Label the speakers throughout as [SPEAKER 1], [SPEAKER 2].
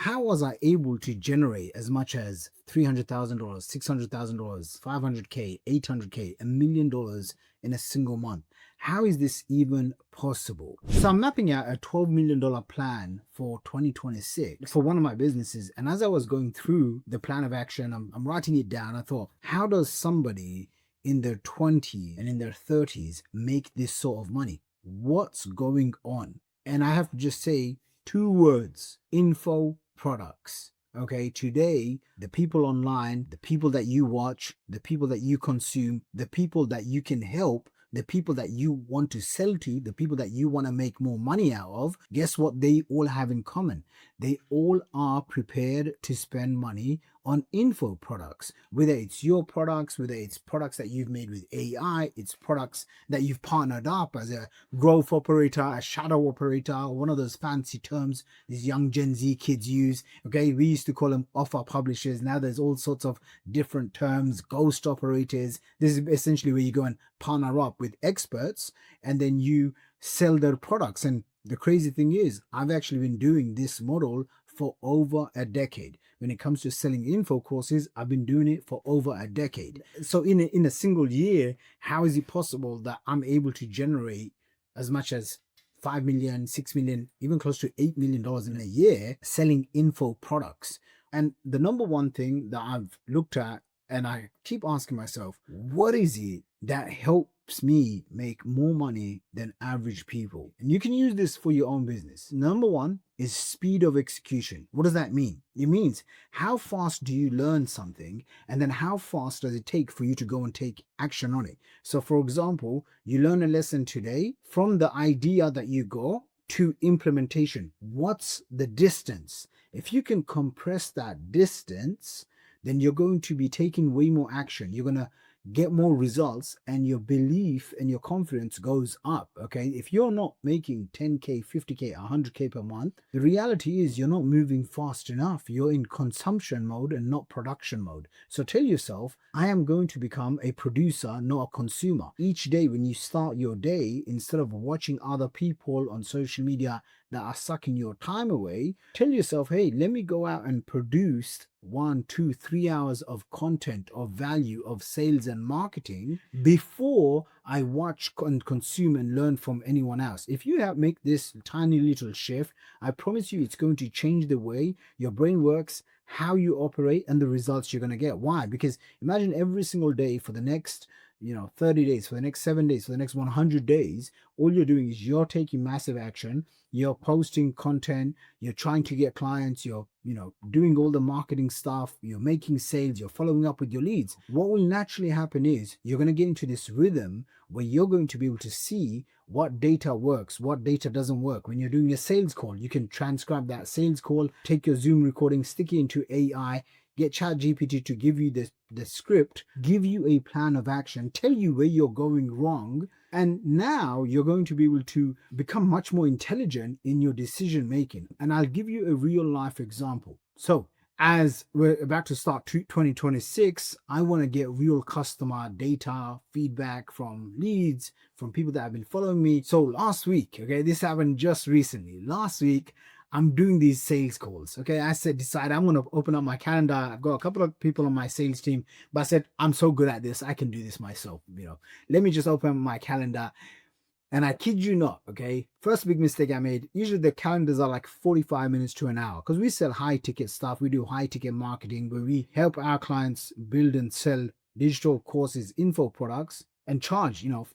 [SPEAKER 1] how was I able to generate as much as $300,000, $600,000, 500K, 800K, $1 million in a single month? How is this even possible? So I'm mapping out a $12 million plan for 2026 for one of my businesses. And as I was going through the plan of action, I'm writing it down. I thought, how does somebody in their 20s and in their 30s make this sort of money? What's going on? And I have to just say two words: info products. Okay, today, the people online, the people that you watch, the people that you consume, the people that you can help, the people that you want to sell to, the people that you want to make more money out of, guess what they all have in common? They all are prepared to spend money on info products, whether it's your products, whether it's products that you've made with AI, it's products that you've partnered up as a growth operator, a shadow operator, one of those fancy terms these young Gen Z kids use. Okay, we used to call them offer publishers. Now there's all sorts of different terms, ghost operators. This is essentially where you go and partner up with experts and then you sell their products. And the crazy thing is, I've actually been doing this model for over a decade. When it comes to selling info courses, I've been doing it for over a decade. So in a single year, how is it possible that I'm able to generate as much as 5 million, 6 million, even close to $8 million in a year selling info products? And the number one thing that I've looked at, and I keep asking myself, what is it that helps me make more money than average people? And you can use this for your own business. Number one is speed of execution. What does that mean? It means how fast do you learn something, and then how fast does it take for you to go and take action on it? So for example, you learn a lesson today. From the idea that you got to implementation, what's the distance? If you can compress that distance, then you're going to be taking way more action. You're going to get more results, and your belief and your confidence goes up. Okay, if you're not making 10K, 50K, 100K per month, the reality is you're not moving fast enough. You're in consumption mode and not production mode. So tell yourself, I am going to become a producer, not a consumer. Each day when you start your day, instead of watching other people on social media that are sucking your time away, tell yourself, hey, let me go out and produce 1, 2, 3 hours of content, of value, of sales and marketing before I watch and consume and learn from anyone else. If you make this tiny little shift, I promise you it's going to change the way your brain works, how you operate, and the results you're going to get. Why? Because imagine every single day for the next 30 days, for the next 7 days, for the next 100 days, all you're doing is you're taking massive action. You're posting content, you're trying to get clients, you're doing all the marketing stuff, you're making sales, you're following up with your leads. What will naturally happen is you're going to get into this rhythm where you're going to be able to see what data works, what data doesn't work. When you're doing a sales call, you can transcribe that sales call, take your Zoom recording, stick it into AI, get ChatGPT to give you the script, give you a plan of action, tell you where you're going wrong. And now you're going to be able to become much more intelligent in your decision making. And I'll give you a real life example. So as we're about to start 2026, I want to get real customer data feedback from leads, from people that have been following me. So last week, okay, this happened just recently. Last week, I'm doing these sales calls. Okay, I decide I'm going to open up my calendar. I've got a couple of people on my sales team, but I said, I'm so good at this, I can do this myself. Let me just open my calendar. And I kid you not, okay, first big mistake I made, usually the calendars are like 45 minutes to an hour because we sell high ticket stuff. We do high ticket marketing where we help our clients build and sell digital courses, info products, and charge, $3,000,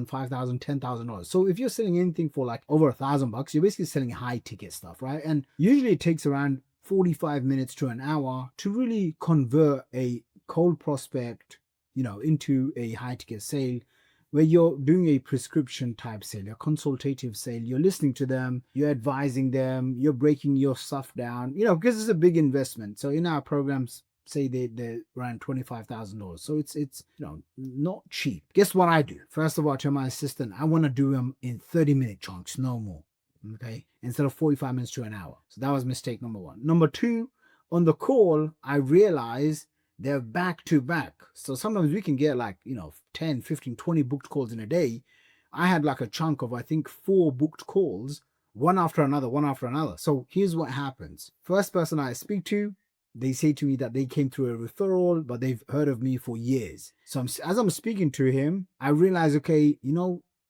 [SPEAKER 1] $5,000, $10,000. So if you're selling anything for like over $1,000, you're basically selling high ticket stuff, right? And usually it takes around 45 minutes to an hour to really convert a cold prospect, into a high ticket sale, where you're doing a prescription type sale, a consultative sale. You're listening to them, you're advising them, you're breaking your stuff down, because it's a big investment. So in our programs, say they're around $25,000. So it's not cheap. Guess what I do? First of all, I tell my assistant, I want to do them in 30-minute chunks, no more. Okay, instead of 45 minutes to an hour. So that was mistake number one. Number two, on the call, I realized they're back to back. So sometimes we can get 10, 15, 20 booked calls in a day. I had like a chunk of, I think, 4 booked calls one after another, one after another. So here's what happens. First person I speak to, they say to me that they came through a referral, but they've heard of me for years. So as I'm speaking to him, I realize, okay,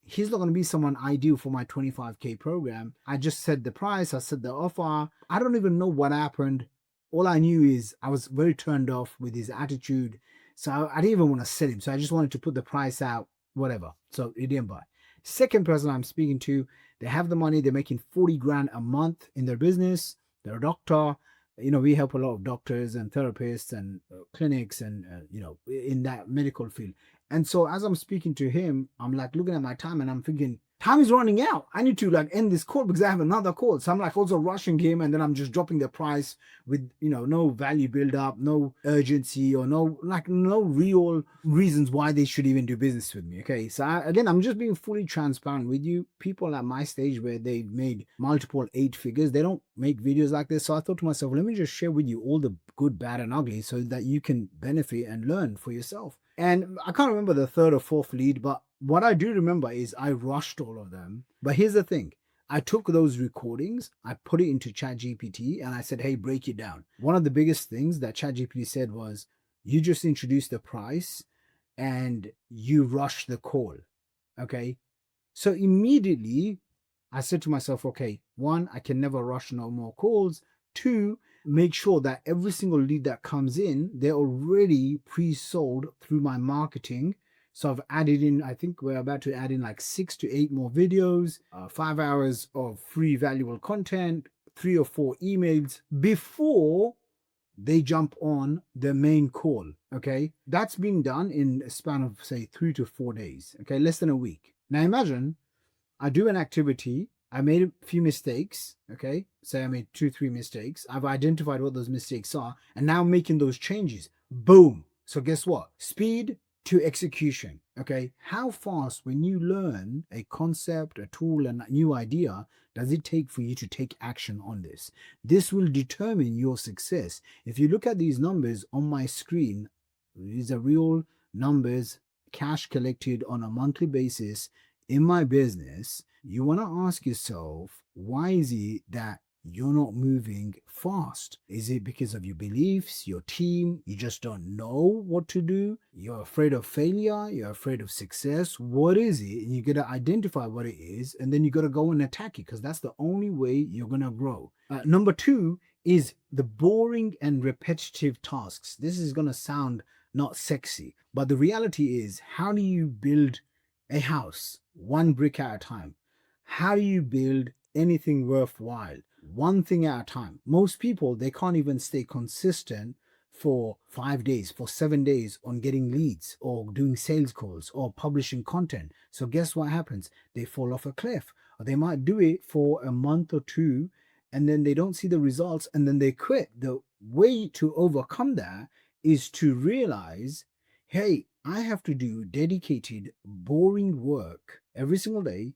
[SPEAKER 1] he's not going to be someone ideal for my 25K program. I just said the price, I said the offer. I don't even know what happened. All I knew is I was very turned off with his attitude. So I didn't even want to sell him. So I just wanted to put the price out, whatever. So he didn't buy. Second person I'm speaking to, they have the money, they're making 40 grand a month in their business. They're a doctor. We help a lot of doctors and therapists and clinics and, in that medical field. And so as I'm speaking to him, I'm like looking at my time and I'm thinking, time is running out. I need to end this call because I have another call. So I'm also rushing him, and then I'm just dropping the price with, no value build up, no urgency, or no real reasons why they should even do business with me. Okay. So I'm just being fully transparent with you. People at my stage where they've made multiple 8 figures, they don't make videos like this. So I thought to myself, let me just share with you all the good, bad, and ugly so that you can benefit and learn for yourself. And I can't remember the third or fourth lead, but what I do remember is I rushed all of them. But here's the thing. I took those recordings, I put it into ChatGPT, and I said, hey, break it down. One of the biggest things that ChatGPT said was, you just introduced the price and you rushed the call. Okay. So immediately I said to myself, okay, 1, I can never rush no more calls. 2, make sure that every single lead that comes in, they're already pre-sold through my marketing. So I've added in, I think we're about to add in 6 to 8 more videos, 5 hours of free valuable content, 3 or 4 emails before they jump on the main call. Okay. That's been done in a span of say 3 to 4 days. Okay. Less than a week. Now imagine I do an activity. I made a few mistakes. Okay. Say I made 2-3 mistakes. I've identified what those mistakes are and now I'm making those changes. Boom. So guess what? Speed to execution. Okay. How fast, when you learn a concept, a tool, a new idea, does it take for you to take action on this? This will determine your success. If you look at these numbers on my screen, these are real numbers, cash collected on a monthly basis in my business. You want to ask yourself, why is it that you're not moving fast? Is it because of your beliefs, your team? You just don't know what to do? You're afraid of failure? You're afraid of success? What is it? And you got to identify what it is, and then you got to go and attack it, because that's the only way you're going to grow. Number 2 is the boring and repetitive tasks. This is going to sound not sexy, but the reality is, how do you build a house 1 brick at a time? How do you build anything worthwhile 1 thing at a time? Most people, they can't even stay consistent for 5 days, for 7 days on getting leads or doing sales calls or publishing content. So guess what happens? They fall off a cliff, or they might do it for a month or 2 and then they don't see the results and then they quit. The way to overcome that is to realize, hey, I have to do dedicated, boring work every single day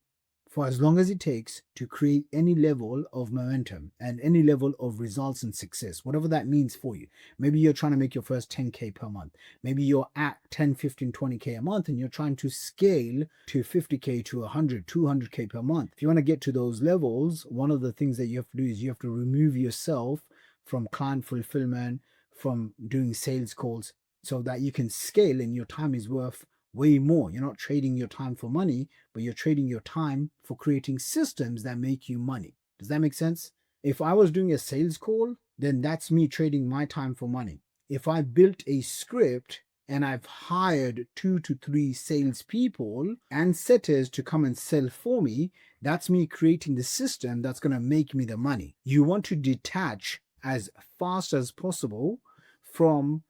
[SPEAKER 1] for as long as it takes to create any level of momentum and any level of results and success, whatever that means for you. Maybe you're trying to make your first 10K per month. Maybe you're at 10, 15, 20K a month and you're trying to scale to 50K to 100, 200K per month. If you want to get to those levels, one of the things that you have to do is you have to remove yourself from client fulfillment, from doing sales calls, so that you can scale and your time is worth way more. You're not trading your time for money, but you're trading your time for creating systems that make you money. Does that make sense? If I was doing a sales call, then that's me trading my time for money. If I built a script and I've hired 2 to 3 salespeople and setters to come and sell for me, that's me creating the system that's going to make me the money. You want to detach as fast as possible from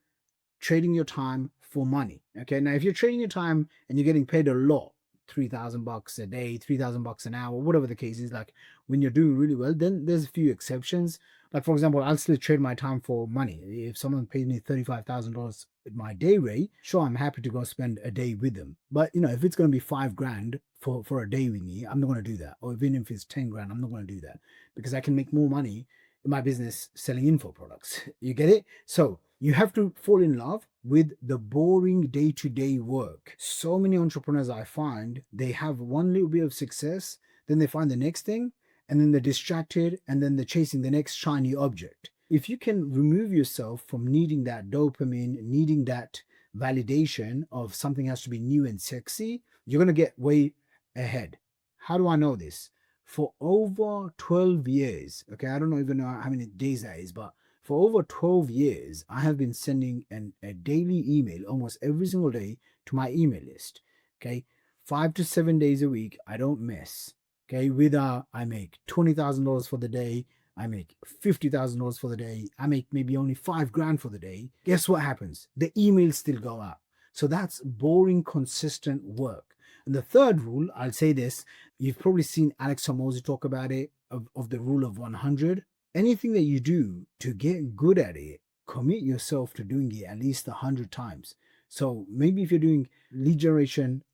[SPEAKER 1] trading your time for money. Okay. Now, if you're trading your time and you're getting paid a lot, $3,000 a day, $3,000 an hour, whatever the case is, like when you're doing really well, then there's a few exceptions. Like, for example, I'll still trade my time for money. If someone pays me $35,000 at my day rate, sure, I'm happy to go spend a day with them. But, if it's going to be 5 grand for a day with me, I'm not going to do that. Or even if it's 10 grand, I'm not going to do that, because I can make more money in my business selling info products. You get it? So you have to fall in love with the boring day-to-day work. So many entrepreneurs I find, they have one little bit of success, then they find the next thing, and then they're distracted, and then they're chasing the next shiny object. If you can remove yourself from needing that dopamine, needing that validation of something has to be new and sexy, you're going to get way ahead. How do I know this? For over 12 years, okay, I don't even know how many days that is, but for over 12 years, I have been sending a daily email almost every single day to my email list. Okay, 5 to 7 days a week, I don't miss. Okay, whether I make $20,000 for the day, I make $50,000 for the day, I make maybe only $5,000 for the day. Guess what happens? The emails still go out. So that's boring, consistent work. And the third rule, I'll say this, you've probably seen Alex Hormozi talk about it, of the rule of 100. Anything that you do to get good at it, commit yourself to doing it at least 100 times. So maybe if you're doing lead generation,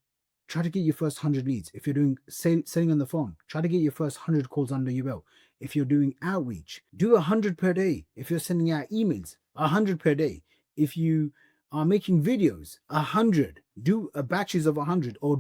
[SPEAKER 1] try to get your first 100 leads. If you're doing selling on the phone, try to get your first 100 calls under your belt. If you're doing outreach, do 100 per day. If you're sending out emails, 100 per day. If you are making videos, 100. Do batches of 100, or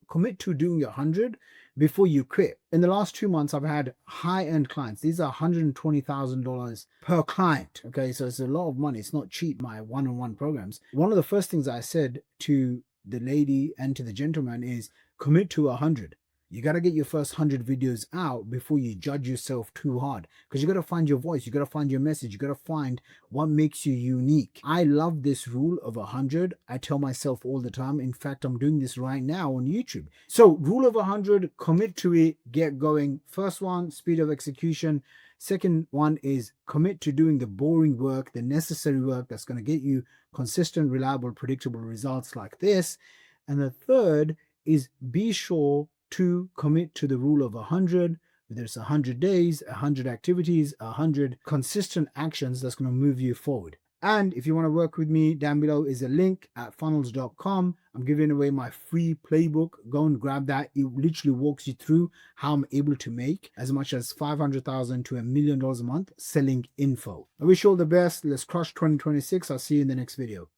[SPEAKER 1] commit to doing 100 before you quit. In the last 2 months, I've had high-end clients. These are $120,000 per client. Okay, so it's a lot of money. It's not cheap, my one-on-one programs. One of the first things I said to the lady and to the gentleman is commit to 100. You got to get your first 100 videos out before you judge yourself too hard, because you got to find your voice, you got to find your message, you got to find what makes you unique. I love this rule of 100. I tell myself all the time. In fact, I'm doing this right now on YouTube. So rule of 100, commit to it, get going. First one, speed of execution. Second one is commit to doing the boring work, the necessary work that's going to get you consistent, reliable, predictable results like this. And the third is be sure to commit to the rule of 100, whether it's 100 days, 100 activities, 100 consistent actions that's going to move you forward. And if you want to work with me, down below is a link at funnels.com. I'm giving away my free playbook. Go and grab that. It literally walks you through how I'm able to make as much as $500,000 to $1 million a month selling info. I wish you all the best. Let's crush 2026. I'll see you in the next video.